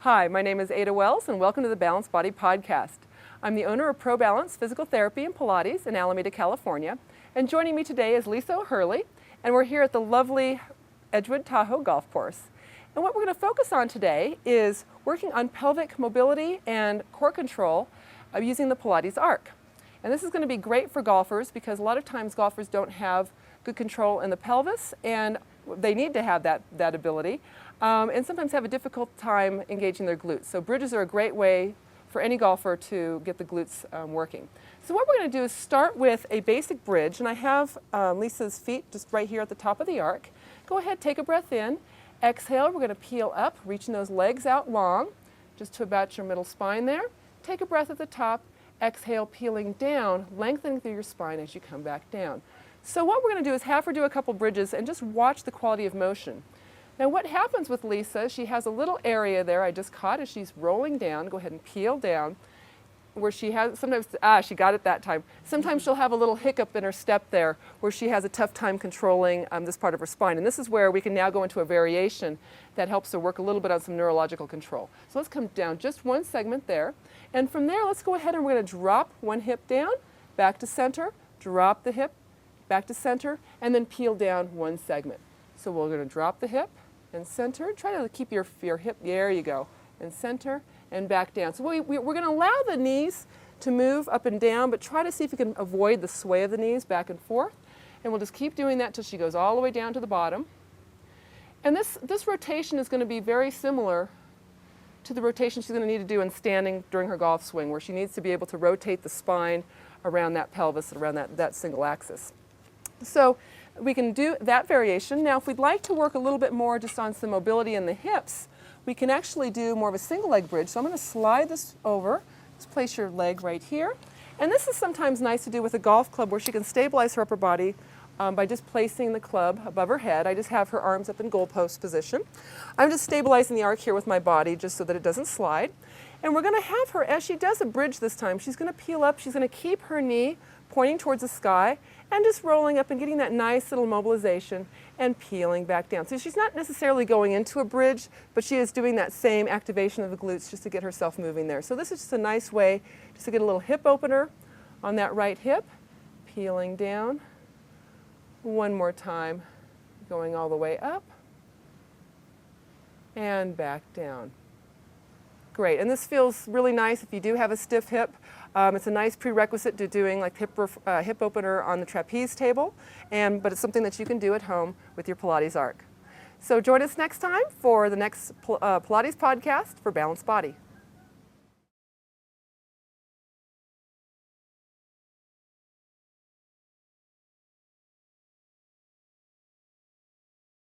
Hi, my name is Ada Wells, and welcome to the Balanced Body Podcast. I'm the owner of Pro Balance Physical Therapy and Pilates in Alameda, California, and joining me today is Lisa O'Hurley, and we're here at the lovely Edgewood Tahoe Golf Course. And what we're going to focus on today is working on pelvic mobility and core control using the Pilates Arc. And this is going to be great for golfers because a lot of times golfers don't have good control in the pelvis, and they need to have that ability, and sometimes have a difficult time engaging their glutes. So bridges are a great way for any golfer to get the glutes working. So what we're going to do is start with a basic bridge, and I have Lisa's feet just right here at the top of the arc. Go ahead, take a breath in. Exhale, we're going to peel up, reaching those legs out long, just to about your middle spine there. Take a breath at the top. Exhale, peeling down, lengthening through your spine as you come back down. So what we're going to do is have her do a couple bridges and just watch the quality of motion. Now what happens with Lisa, she has a little area there I just caught as she's rolling down. Go ahead and peel down. Where she has, sometimes, she got it that time. Sometimes she'll have a little hiccup in her step there where she has a tough time controlling this part of her spine. And this is where we can now go into a variation that helps her work a little bit on some neurological control. So let's come down just one segment there. And from there, let's go ahead and we're going to drop one hip down, back to center, drop the hip, back to center, and then peel down one segment. So we're going to drop the hip and center. Try to keep your hip, there you go, and center and back down. So we're going to allow the knees to move up and down, but try to see if you can avoid the sway of the knees back and forth. And we'll just keep doing that until she goes all the way down to the bottom. And this rotation is going to be very similar to the rotation she's going to need to do in standing during her golf swing, where she needs to be able to rotate the spine around that pelvis, around that single axis. So we can do that variation. Now if we'd like to work a little bit more just on some mobility in the hips, we can actually do more of a single leg bridge. So I'm going to slide this over. Just place your leg right here. And this is sometimes nice to do with a golf club where she can stabilize her upper body by just placing the club above her head. I just have her arms up in goalpost position. I'm just stabilizing the arc here with my body just so that it doesn't slide. And we're going to have her, as she does a bridge this time, she's going to peel up, she's going to keep her knee pointing towards the sky and just rolling up and getting that nice little mobilization and peeling back down. So she's not necessarily going into a bridge, but she is doing that same activation of the glutes just to get herself moving there. So this is just a nice way just to get a little hip opener on that right hip, peeling down. One more time, going all the way up and back down. Great, and this feels really nice if you do have a stiff hip. It's a nice prerequisite to doing like hip opener on the trapeze table, but it's something that you can do at home with your Pilates Arc. So join us next time for the next Pilates podcast for Balanced Body.